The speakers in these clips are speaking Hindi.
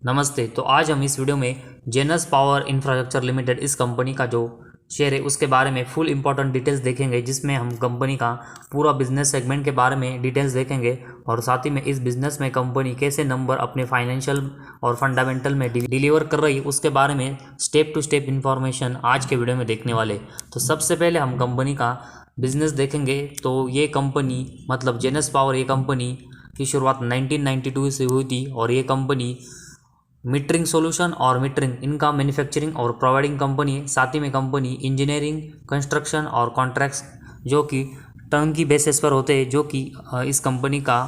नमस्ते। तो आज हम इस वीडियो में जेनस पावर इंफ्रास्ट्रक्चर लिमिटेड इस कंपनी का जो शेयर है उसके बारे में फुल इंपॉर्टेंट डिटेल्स देखेंगे, जिसमें हम कंपनी का पूरा बिजनेस सेगमेंट के बारे में डिटेल्स देखेंगे और साथ ही में इस बिजनेस में कंपनी कैसे नंबर अपने फाइनेंशियल और फंडामेंटल में डिलीवर कर रही है उसके बारे में स्टेप टू स्टेप इन्फॉर्मेशन आज के वीडियो में देखने वाले। तो सबसे पहले हम कंपनी का बिजनेस देखेंगे। तो ये कंपनी मतलब जेनस पावर, ये कंपनी की शुरुआत 1992 से हुई थी और ये कंपनी मीटरिंग सॉल्यूशन और मीटरिंग इनका मैन्युफैक्चरिंग और प्रोवाइडिंग कंपनी है। साथ ही में कंपनी इंजीनियरिंग, कंस्ट्रक्शन और कॉन्ट्रैक्ट्स जो कि टर्नकी बेसिस पर होते हैं, जो कि इस कंपनी का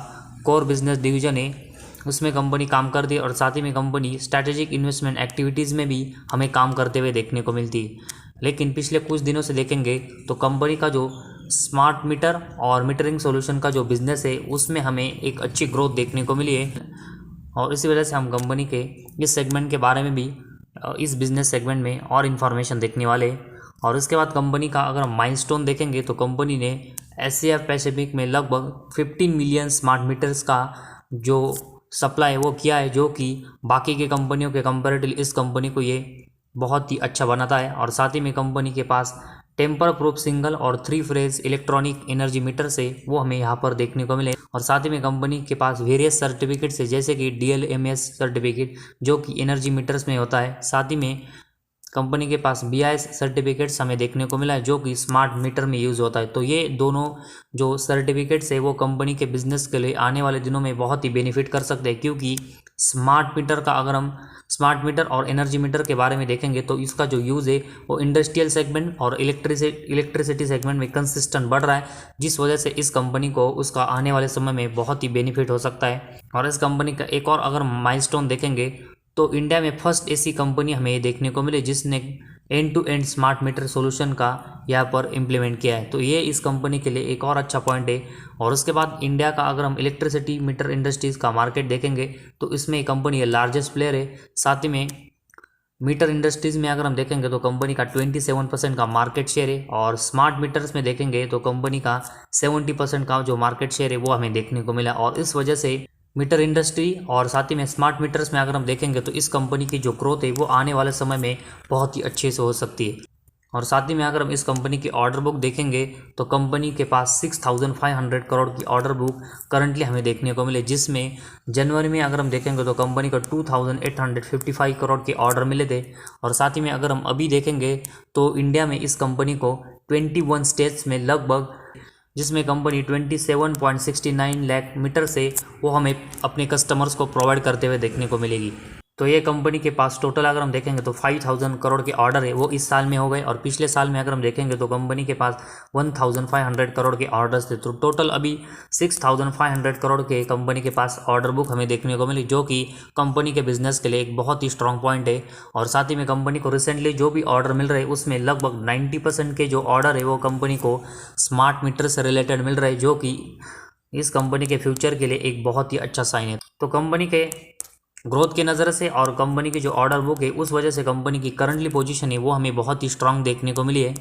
कोर बिजनेस डिवीजन है, उसमें कंपनी काम करती है। और साथ ही में कंपनी स्ट्रैटेजिक इन्वेस्टमेंट एक्टिविटीज़ में भी हमें काम करते हुए देखने को मिलती है। लेकिन पिछले कुछ दिनों से देखेंगे तो कंपनी का जो स्मार्ट मीटर और मीटरिंग सॉल्यूशन का जो बिज़नेस है उसमें हमें एक अच्छी ग्रोथ देखने को मिली है और इसी वजह से हम कंपनी के इस सेगमेंट के बारे में भी इस बिज़नेस सेगमेंट में और इन्फॉर्मेशन देखने वाले। और इसके बाद कंपनी का अगर हम माइलस्टोन देखेंगे तो कंपनी ने एशिया पैसिफिक में लगभग 15 मिलियन स्मार्ट मीटर्स का जो सप्लाई वो किया है, जो कि बाकी के कंपनियों के कंपेरेटिवली इस कंपनी को ये बहुत ही अच्छा बनाता है। और साथ ही में कंपनी के पास टेम्पर प्रूफ सिंगल और 3 फेज इलेक्ट्रॉनिक एनर्जी मीटर से वो हमें यहाँ पर देखने को मिले। और साथ ही में कंपनी के पास वेरियस सर्टिफिकेट है, जैसे कि DLMS सर्टिफिकेट जो कि एनर्जी मीटर्स में होता है। साथ ही में कंपनी के पास BIS सर्टिफिकेट्स हमें देखने को मिला है, जो कि स्मार्ट मीटर में यूज़ होता है। तो ये दोनों जो सर्टिफिकेट्स है वो कंपनी के बिजनेस के लिए आने वाले दिनों में बहुत ही बेनिफिट कर सकते हैं, क्योंकि स्मार्ट मीटर का अगर हम स्मार्ट मीटर और एनर्जी मीटर के बारे में देखेंगे तो इसका जो यूज़ है वो इंडस्ट्रियल सेगमेंट और इलेक्ट्रिसिटी सेगमेंट में कंसिस्टेंट बढ़ रहा है, जिस वजह से इस कंपनी को उसका आने वाले समय में बहुत ही बेनिफिट हो सकता है। और इस कंपनी का एक और अगर माइलस्टोन देखेंगे तो इंडिया में फर्स्ट ऐसी कंपनी हमें ये देखने को मिले जिसने end to end smart meter solution का यहाँ पर इम्प्लीमेंट किया है। तो ये इस कंपनी के लिए एक और अच्छा पॉइंट है। और उसके बाद इंडिया का अगर हम इलेक्ट्रिसिटी मीटर इंडस्ट्रीज़ का मार्केट देखेंगे तो इसमें कंपनी लार्जेस्ट प्लेयर है। साथ ही में मीटर इंडस्ट्रीज़ में अगर हम देखेंगे तो कंपनी का 27% का मार्केट शेयर है और स्मार्ट मीटर्स में देखेंगे तो कंपनी का 70% का जो मार्केट शेयर है वो हमें देखने को मिला। और इस वजह से मीटर इंडस्ट्री और साथ ही में स्मार्ट मीटर्स में अगर हम देखेंगे तो इस कंपनी की जो ग्रोथ है वो आने वाले समय में बहुत ही अच्छे से हो सकती है। और साथ ही में अगर हम इस कंपनी की ऑर्डर बुक देखेंगे तो कंपनी के पास 6500 करोड़ की ऑर्डर बुक करंटली हमें देखने को मिले, जिसमें जनवरी में अगर हम देखेंगे तो कंपनी को 2855 करोड़ के ऑर्डर मिले थे। और साथ ही में अगर हम अभी देखेंगे तो इंडिया में इस कंपनी को 21 स्टेट्स में लगभग, जिसमें कंपनी 27.69 लाख मीटर से वो हमें अपने कस्टमर्स को प्रोवाइड करते हुए देखने को मिलेगी। तो ये कंपनी के पास टोटल अगर हम देखेंगे तो 5000 करोड़ के ऑर्डर है वो इस साल में हो गए। और पिछले साल में अगर हम देखेंगे तो कंपनी के पास 1500 करोड़ के ऑर्डर्स थे। तो टोटल अभी 6500 करोड़ के कंपनी के पास ऑर्डर बुक हमें देखने को मिली, जो कि कंपनी के बिजनेस के लिए एक बहुत ही स्ट्रॉन्ग पॉइंट है। और साथ ही में कंपनी को रिसेंटली जो भी ऑर्डर मिल रहे हैं उसमें लगभग 90% के जो ऑर्डर है वो कंपनी को स्मार्ट मीटर से रिलेटेड मिल रहे हैं, जो कि इस कंपनी के फ्यूचर के लिए एक बहुत ही अच्छा साइन है। तो कंपनी के ग्रोथ की नज़र से और कंपनी की जो ऑर्डर बुक है उस वजह से कंपनी की करंटली पोजीशन है वो हमें बहुत ही स्ट्रांग देखने को मिली है।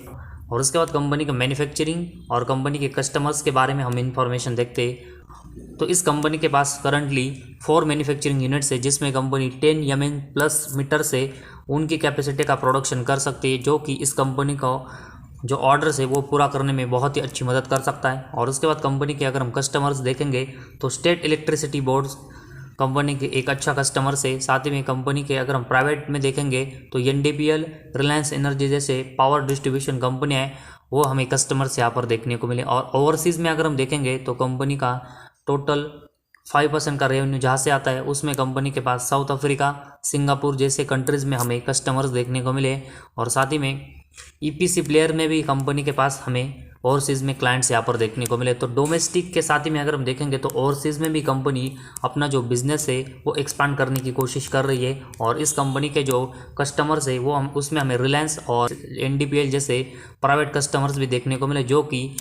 और उसके बाद कंपनी का मैन्युफैक्चरिंग और कंपनी के कस्टमर्स के बारे में हम इंफॉर्मेशन देखते हैं। तो इस कंपनी के पास करंटली 4 मैन्युफैक्चरिंग यूनिट्स है, जिसमें कंपनी 10 mm प्लस मीटर से उनकी कैपेसिटी का प्रोडक्शन कर सकती है, जो कि इस कंपनी को जो ऑर्डर्स है वो पूरा करने में बहुत ही अच्छी मदद कर सकता है। और उसके बाद कंपनी के अगर हम कस्टमर्स देखेंगे तो स्टेट इलेक्ट्रिसिटी बोर्ड्स कंपनी के एक अच्छा कस्टमर से। साथ ही में कंपनी के अगर हम प्राइवेट में देखेंगे तो NDPL, रिलायंस एनर्जी जैसे पावर डिस्ट्रीब्यूशन कंपनियाँ हैं वो हमें कस्टमर्स यहाँ पर देखने को मिले। और ओवरसीज़ में अगर हम देखेंगे तो कंपनी का टोटल 5% का रेवेन्यू जहाँ से आता है उसमें कंपनी के पास साउथ अफ्रीका, सिंगापुर जैसे कंट्रीज़ में हमें कस्टमर्स देखने को मिले। और साथ ही में EPC प्लेयर में भी कंपनी के पास हमें ओवरसीज़ में क्लाइंट्स यहाँ पर देखने को मिले। तो डोमेस्टिक के साथ ही में अगर हम देखेंगे तो ओवरसीज़ में भी कंपनी अपना जो बिज़नेस है वो एक्सपांड करने की कोशिश कर रही है। और इस कंपनी के जो कस्टमर्स है वो हम उसमें हमें रिलायंस और NDPL जैसे प्राइवेट कस्टमर्स भी देखने को मिले, जो कि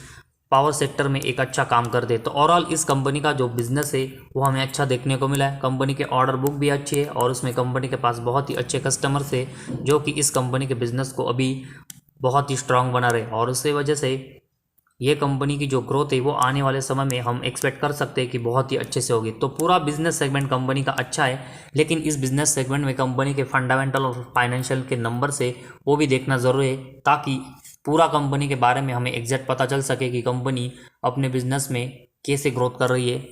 पावर सेक्टर में एक अच्छा काम करते हैं। तो ओवरऑल इस कंपनी का जो बिज़नेस है वो हमें अच्छा देखने को मिला है। कंपनी के ऑर्डर बुक भी अच्छी है और उसमें कंपनी के पास बहुत ही अच्छे कस्टमर्स है, जो कि इस कंपनी के बिज़नेस को अभी बहुत ही स्ट्रांग बना रहे। और उसी वजह से ये कंपनी की जो ग्रोथ है वो आने वाले समय में हम एक्सपेक्ट कर सकते हैं कि बहुत ही अच्छे से होगी। तो पूरा बिजनेस सेगमेंट कंपनी का अच्छा है, लेकिन इस बिजनेस सेगमेंट में कंपनी के फंडामेंटल और फाइनेंशियल के नंबर से वो भी देखना ज़रूरी है, ताकि पूरा कंपनी के बारे में हमें एग्जैक्ट पता चल सके कि कंपनी अपने बिजनेस में कैसे ग्रोथ कर रही है।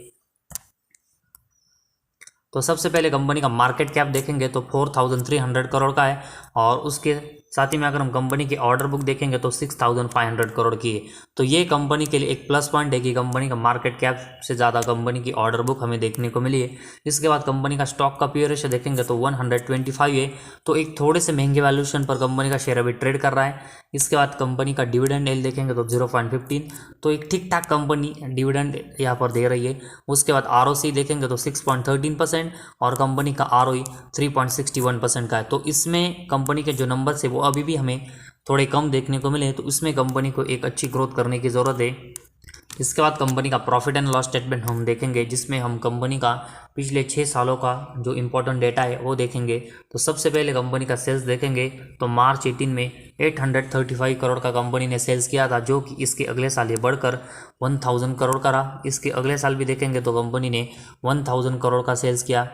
तो सबसे पहले कंपनी का मार्केट कैप देखेंगे तो 4300 करोड़ का है, और उसके साथ ही में अगर हम कंपनी की ऑर्डर बुक देखेंगे तो 6500 करोड़ की है। तो ये कंपनी के लिए एक प्लस पॉइंट है कि कंपनी का मार्केट कैप से ज़्यादा कंपनी की ऑर्डर बुक हमें देखने को मिली है। इसके बाद कंपनी का स्टॉक का पीई रेशियो देखेंगे तो 125 है, तो एक थोड़े से महंगे वैल्यूएशन पर कंपनी का शेयर अभी ट्रेड कर रहा है। इसके बाद कंपनी का डिविडेंड येल्ड देखेंगे तो 0.15, तो एक ठीक ठाक कंपनी डिविडेंड यहाँ पर दे रही है। उसके बाद आरओसी देखेंगे तो 6.13% और कंपनी का आरओई 3.61% का है। तो इसमें कंपनी के जो नंबर है वो अभी भी हमें थोड़े कम देखने को मिले, तो इसमें कंपनी को एक अच्छी ग्रोथ करने की ज़रूरत है। इसके बाद कंपनी का प्रॉफिट एंड लॉस स्टेटमेंट हम देखेंगे, जिसमें हम कंपनी का पिछले 6 सालों का जो इम्पोर्टेंट डेटा है वो देखेंगे। तो सबसे पहले कंपनी का सेल्स देखेंगे तो मार्च 18 में 835 करोड़ का कंपनी ने सेल्स किया था, जो कि इसके अगले साल ये बढ़कर 1000 करोड़ का रहा। इसके अगले साल भी देखेंगे तो कंपनी ने 1000 करोड़ का सेल्स किया।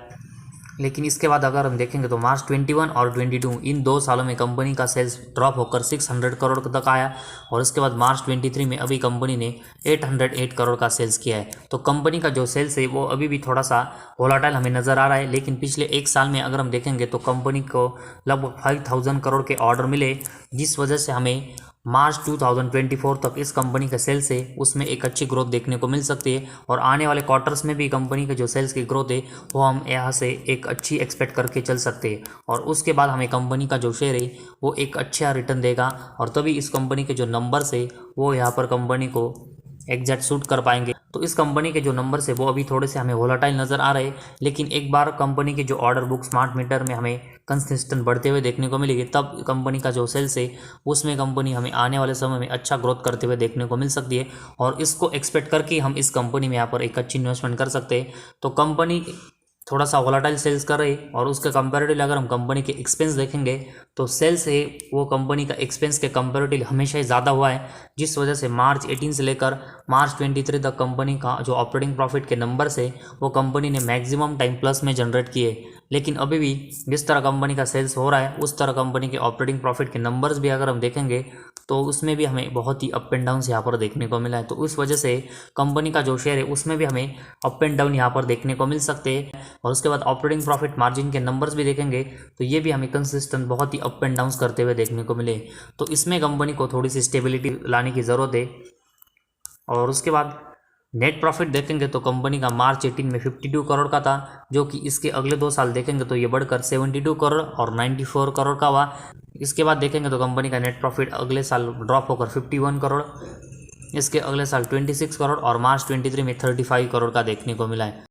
लेकिन इसके बाद अगर हम देखेंगे तो मार्च 21 और 22 इन 2 सालों में कंपनी का सेल्स ड्रॉप होकर 600 करोड़ तक आया, और इसके बाद मार्च 23 में अभी कंपनी ने 808 करोड़ का सेल्स किया है। तो कंपनी का जो सेल्स है वो अभी भी थोड़ा सा वोलाटाइल हमें नज़र आ रहा है, लेकिन पिछले 1 साल में अगर हम देखेंगे तो कंपनी को लगभग 5000 करोड़ के ऑर्डर मिले, जिस वजह से हमें मार्च 2024 तक इस कंपनी का सेल्स है उसमें एक अच्छी ग्रोथ देखने को मिल सकती है। और आने वाले क्वार्टर्स में भी कंपनी के जो सेल्स की ग्रोथ है वो हम यहाँ से एक अच्छी एक्सपेक्ट करके चल सकते हैं, और उसके बाद हमें कंपनी का जो शेयर है वो एक अच्छा रिटर्न देगा, और तभी इस कंपनी के जो नंबर्स है वो यहाँ पर कंपनी को एग्जैक्ट सूट कर पाएंगे। तो इस कंपनी के जो नंबर्स है वो अभी थोड़े से हमें वोलाटाइल नज़र आ रहे हैं, लेकिन एक बार कंपनी की जो ऑर्डर बुक स्मार्ट मीटर में हमें कंसिस्टेंट बढ़ते हुए देखने को मिलेगी, तब कंपनी का जो सेल्स है उसमें कंपनी हमें आने वाले समय में अच्छा ग्रोथ करते हुए देखने को मिल सकती है, और इसको एक्सपेक्ट करके हम इस कंपनी में यहाँ पर एक अच्छी इन्वेस्टमेंट कर सकते हैं। तो कंपनी थोड़ा सा वोलाटाइल सेल्स कर रही, और उसके कंपैरेटिवली अगर हम कंपनी के एक्सपेंस देखेंगे तो सेल्स है वो कंपनी का एक्सपेंस के कंपैरेटिवली हमेशा ही ज़्यादा हुआ है, जिस वजह से मार्च 18 से लेकर मार्च 23 तक कंपनी का जो ऑपरेटिंग प्रॉफिट के नंबर्स है वो कंपनी ने मैक्सिमम टाइम प्लस में जनरेट किए। लेकिन अभी भी जिस तरह कंपनी का सेल्स हो रहा है उस तरह कंपनी के ऑपरेटिंग प्रॉफिट के नंबर्स भी अगर हम देखेंगे तो उसमें भी हमें बहुत ही अप एंड डाउन यहाँ पर देखने को मिला है। तो उस वजह से कंपनी का जो शेयर है उसमें भी हमें अप एंड डाउन यहाँ पर देखने को मिल सकते हैं। और उसके बाद ऑपरेटिंग प्रॉफिट मार्जिन के नंबर्स भी देखेंगे तो ये भी हमें कंसिस्टेंट बहुत ही अप एंड डाउन करते हुए देखने को मिले। तो इसमें कंपनी को थोड़ी सी स्टेबिलिटी लाने की ज़रूरत है। और उसके बाद नेट प्रॉफिट देखेंगे तो कंपनी का मार्च 18 में 52 करोड़ का था, जो कि इसके अगले 2 साल देखेंगे तो ये बढ़कर 72 करोड़ और 94 करोड़ का हुआ। इसके बाद देखेंगे तो कंपनी का नेट प्रॉफिट अगले साल ड्रॉप होकर 51 करोड़, इसके अगले साल 26 करोड़ और मार्च 23 में 35 करोड़ का देखने को मिला है।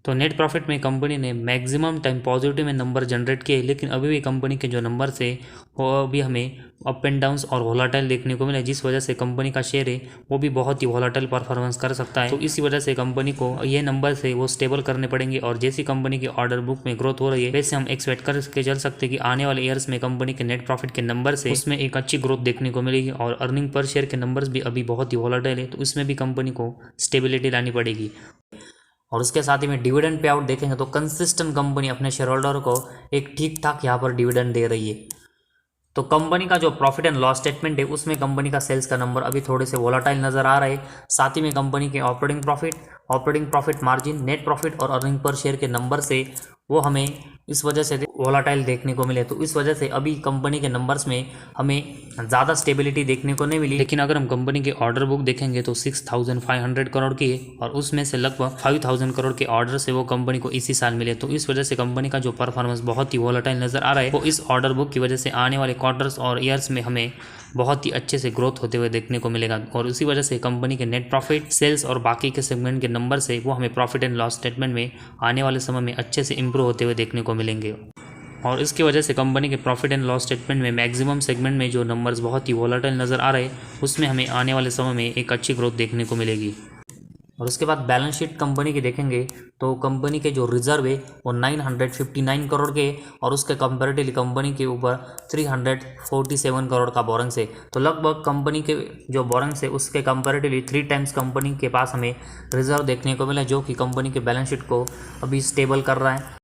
तो नेट प्रॉफिट में कंपनी ने मैक्सिमम टाइम पॉजिटिव में नंबर जनरेट किए, लेकिन अभी भी कंपनी के जो नंबर है वो अभी हमें अप एंड डाउन्स और वोलाटाइल देखने को मिले, जिस वजह से कंपनी का शेयर है वो भी बहुत ही वोलाटाइल परफॉर्मेंस कर सकता है। तो इसी वजह से कंपनी को ये नंबर है वो स्टेबल करने पड़ेंगे, और जैसी कंपनी की ऑर्डर बुक में ग्रोथ हो रही है वैसे हम एक्सपेक्ट करके चल सकते हैं कि आने वाले ईयर्स में कंपनी के नेट प्रॉफिट के नंबर से उसमें एक अच्छी ग्रोथ देखने को मिलेगी। और अर्निंग पर शेयर के नंबर्स भी अभी बहुत ही वोलाटाइल है, तो इसमें भी कंपनी को स्टेबिलिटी लानी पड़ेगी। और उसके साथ ही में डिविडेंड पे आउट देखेंगे तो कंसिस्टेंट कंपनी अपने शेयर होल्डर को एक ठीक ठाक यहाँ पर डिविडेंड दे रही है। तो कंपनी का जो प्रॉफिट एंड लॉस स्टेटमेंट है उसमें कंपनी का सेल्स का नंबर अभी थोड़े से वोलाटाइल नज़र आ रहे हैं, साथ ही में कंपनी के operating profit margin, net profit और अर्निंग पर शेयर के नंबर से वो हमें इस वजह से वोलाटाइल देखने को मिले। तो इस वजह से अभी कंपनी के नंबर्स में हमें ज़्यादा स्टेबिलिटी देखने को नहीं मिली। लेकिन अगर हम कंपनी की ऑर्डर बुक देखेंगे तो 6500 करोड़ की है, और उसमें से लगभग 5000 करोड़ के ऑर्डर से वो कंपनी को इसी साल मिले। तो इस वजह से कंपनी का जो परफॉर्मेंस बहुत ही वोलाटाइल नज़र आ रहा है, वो इस ऑर्डर बुक की वजह से आने वाले क्वार्टर्स और ईयर्स में हमें बहुत ही अच्छे से ग्रोथ होते हुए देखने को मिलेगा। और उसी वजह से कंपनी के नेट प्रॉफिट, सेल्स और बाकी के सेगमेंट के नंबर से वो हमें प्रॉफिट एंड लॉस स्टेटमेंट में आने वाले समय में अच्छे से इंप्रूव होते हुए देखने को मिलेंगे। और इसकी वजह से कंपनी के प्रॉफिट एंड लॉस स्टेटमेंट में मैक्सिमम सेगमेंट में जो नंबर्स बहुत ही वोलाटाइल नज़र आ रहे हैं उसमें हमें आने वाले समय में एक अच्छी ग्रोथ देखने को मिलेगी। और उसके बाद बैलेंस शीट कंपनी की देखेंगे तो कंपनी के जो रिजर्व है वो 959 करोड़ के, और उसके कंपेरेटिवली कंपनी के ऊपर 347 करोड़ का बोरेंस है। तो लगभग कंपनी के जो बोरेंस है उसके कंपेरेटिवली 3 टाइम्स कंपनी के पास हमें रिजर्व देखने को मिला, जो कि कंपनी के बैलेंस शीट को अभी स्टेबल कर रहा है।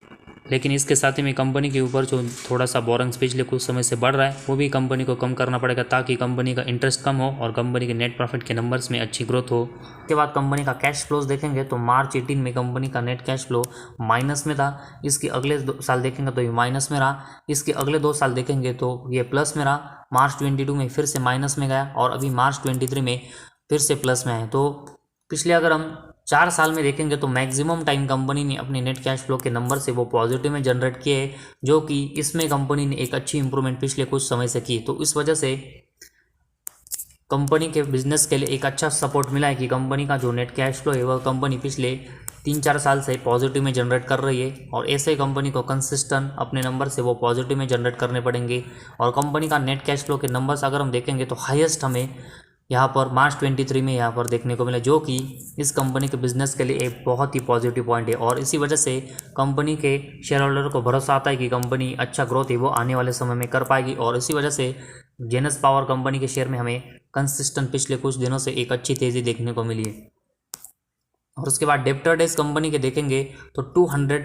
लेकिन इसके साथ ही में कंपनी के ऊपर जो थोड़ा सा बोरेंस पिछले कुछ समय से बढ़ रहा है वो भी कंपनी को कम करना पड़ेगा, ताकि कंपनी का इंटरेस्ट कम हो और कंपनी के नेट प्रॉफिट के नंबर्स में अच्छी ग्रोथ हो। उसके बाद कंपनी का कैश फ्लोज देखेंगे तो मार्च 18 में कंपनी का नेट कैश फ्लो माइनस में था। इसके अगले साल देखेंगे तो ये माइनस में रहा। इसके अगले 2 साल देखेंगे तो ये प्लस में रहा। मार्च 22 में फिर से माइनस में गया और अभी मार्च 23 में फिर से प्लस में है। तो पिछले अगर हम 4 साल में देखेंगे तो मैक्सिमम टाइम कंपनी ने अपने नेट कैश फ्लो के नंबर से वो पॉजिटिव में जनरेट किए हैं, जो कि इसमें कंपनी ने एक अच्छी इंप्रूवमेंट पिछले कुछ समय से की। तो इस वजह से कंपनी के बिजनेस के लिए एक अच्छा सपोर्ट मिला है कि कंपनी का जो नेट कैश फ्लो है वह कंपनी पिछले 3-4 साल से पॉजिटिव में जनरेट कर रही है, और ऐसे ही कंपनी को कंसिस्टेंट अपने नंबर से वो पॉजिटिव में जनरेट करने पड़ेंगे। और कंपनी का नेट कैश फ्लो के नंबर्स अगर हम देखेंगे तो हाईएस्ट हमें यहाँ पर मार्च 23 में यहाँ पर देखने को मिला, जो कि इस कंपनी के बिजनेस के लिए एक बहुत ही पॉजिटिव पॉइंट है। और इसी वजह से कंपनी के शेयर होल्डर को भरोसा आता है कि कंपनी अच्छा ग्रोथ है वो आने वाले समय में कर पाएगी। और इसी वजह से जेनस पावर कंपनी के शेयर में हमें कंसिस्टेंट पिछले कुछ दिनों से एक अच्छी तेज़ी देखने को मिली है। और उसके बाद डेप्टर डेज कंपनी के देखेंगे तो 200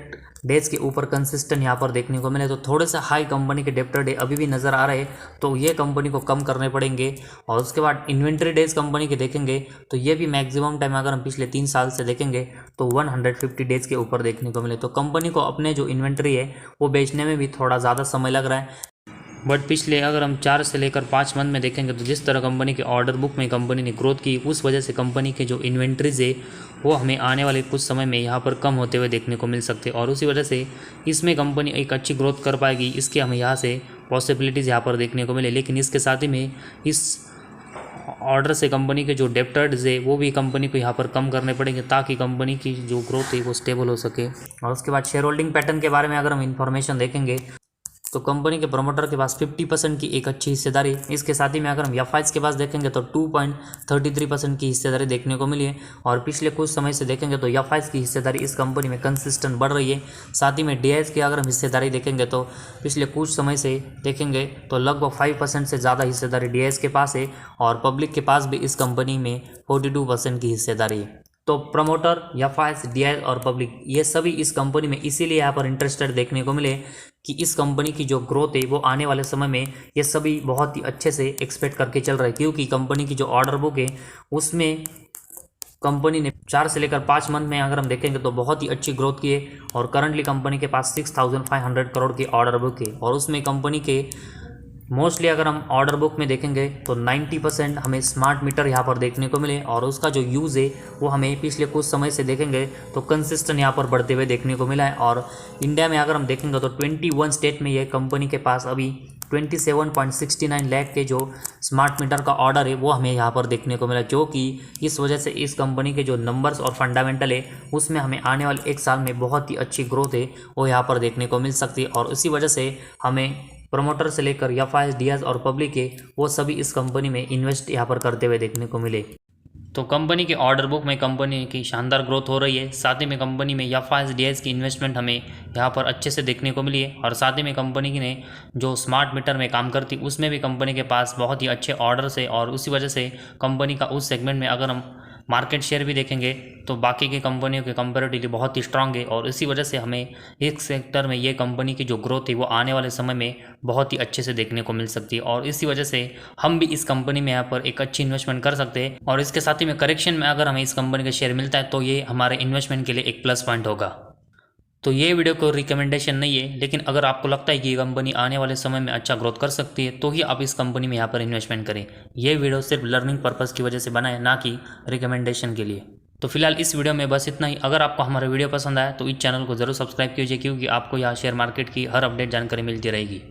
डेज के ऊपर कंसिस्टेंट यहाँ पर देखने को मिले। तो थोड़े से हाई कंपनी के डेप्टर डे अभी भी नज़र आ रहे हैं, तो ये कंपनी को कम करने पड़ेंगे। और उसके बाद इन्वेंट्री डेज कंपनी के देखेंगे तो ये भी मैक्सिमम टाइम अगर हम पिछले 3 साल से देखेंगे तो 150 डेज के ऊपर देखने को मिले। तो कंपनी को अपने जो इन्वेंट्री है वो बेचने में भी थोड़ा ज़्यादा समय लग रहा है। बट पिछले अगर हम 4 से लेकर 5 मंथ में देखेंगे तो जिस तरह कंपनी के ऑर्डर बुक में कंपनी ने ग्रोथ की, उस वजह से कंपनी के जो इन्वेंट्रीज है वो हमें आने वाले कुछ समय में यहाँ पर कम होते हुए देखने को मिल सकते हैं। और उसी वजह से इसमें कंपनी एक अच्छी ग्रोथ कर पाएगी, इसके हमें यहाँ से पॉसिबिलिटीज़ यहाँ पर देखने को मिले। लेकिन इसके साथ ही में इस ऑर्डर से कंपनी के जो डेप्टर्स है वो भी कंपनी को यहाँ पर कम करने पड़ेंगे, ताकि कंपनी की जो ग्रोथ है वो स्टेबल हो सके। और उसके बाद शेयर होल्डिंग पैटर्न के बारे में अगर हम इन्फॉर्मेशन देखेंगे तो कंपनी के प्रमोटर के पास 50% की एक अच्छी हिस्सेदारी। इसके साथ ही में अगर हम एफआईज के पास देखेंगे तो 2.33% की हिस्सेदारी देखने को मिली है। और पिछले कुछ समय से देखेंगे तो एफआईज की हिस्सेदारी इस कंपनी में कंसिस्टेंट बढ़ रही है। साथ ही में डीआईज की अगर हम हिस्सेदारी देखेंगे तो पिछले कुछ समय से देखेंगे तो लगभग 5% से ज़्यादा हिस्सेदारी डीआईज के पास है, और पब्लिक के पास भी इस कंपनी में 42% की हिस्सेदारी है। तो प्रमोटर, एफआईज, डीआईज और पब्लिक ये सभी इस कंपनी में इसीलिए यहाँ पर इंटरेस्टेड देखने को मिले कि इस कंपनी की जो ग्रोथ है वो आने वाले समय में ये सभी बहुत ही अच्छे से एक्सपेक्ट करके चल रहे हैं, क्योंकि कंपनी की जो ऑर्डर बुक है उसमें कंपनी ने 4 से लेकर 5 मंथ में अगर हम देखेंगे तो बहुत ही अच्छी ग्रोथ की है। और करंटली कंपनी के पास 6500 करोड़ की ऑर्डर बुक है, और उसमें कंपनी के मोस्टली अगर हम ऑर्डर बुक में देखेंगे तो 90% हमें स्मार्ट मीटर यहाँ पर देखने को मिले, और उसका जो यूज़ है वो हमें पिछले कुछ समय से देखेंगे तो कंसिस्टेंट यहाँ पर बढ़ते हुए देखने को मिला है। और इंडिया में अगर हम देखेंगे तो 21 स्टेट में ये कंपनी के पास अभी 27.69 लाख के जो स्मार्ट मीटर का ऑर्डर है वो हमें यहाँ पर देखने को मिला, जो कि इस वजह से इस कंपनी के जो नंबर्स और फंडामेंटल है उसमें हमें आने वाले 1 साल में बहुत ही अच्छी ग्रोथ है वो यहाँ पर देखने को मिल सकती है। और इसी वजह से हमें प्रमोटर से लेकर एफआईज, डीआईज और पब्लिक है वो सभी इस कंपनी में इन्वेस्ट यहाँ पर करते हुए देखने को मिले। तो कंपनी के ऑर्डर बुक में कंपनी की शानदार ग्रोथ हो रही है। साथ ही में कंपनी में एफआईज, डीआईज की इन्वेस्टमेंट हमें यहाँ पर अच्छे से देखने को मिली है। और साथ ही में कंपनी ने जो स्मार्ट मीटर में काम करती उसमें भी कंपनी के पास बहुत ही अच्छे ऑर्डर्स है, और उसी वजह से कंपनी का उस सेगमेंट में अगर हम मार्केट शेयर भी देखेंगे तो बाकी की कंपनियों के कंपैरेटिवली बहुत ही स्ट्रांग है। और इसी वजह से हमें एक सेक्टर में ये कंपनी की जो ग्रोथ है वो आने वाले समय में बहुत ही अच्छे से देखने को मिल सकती है। और इसी वजह से हम भी इस कंपनी में यहाँ पर एक अच्छी इन्वेस्टमेंट कर सकते हैं। और इसके साथ ही में करेक्शन में अगर हमें इस कंपनी का शेयर मिलता है तो ये हमारे इन्वेस्टमेंट के लिए एक प्लस पॉइंट होगा। तो ये वीडियो को रिकमेंडेशन नहीं है, लेकिन अगर आपको लगता है कि ये कंपनी आने वाले समय में अच्छा ग्रोथ कर सकती है तो ही आप इस कंपनी में यहाँ पर इन्वेस्टमेंट करें। ये वीडियो सिर्फ लर्निंग पर्पस की वजह से बना है, ना कि रिकमेंडेशन के लिए। तो फिलहाल इस वीडियो में बस इतना ही। अगर आपको हमारा वीडियो पसंद आया तो इस चैनल को जरूर सब्सक्राइब कीजिए, क्योंकि आपको यहाँ शेयर मार्केट की हर अपडेट जानकारी मिलती रहेगी।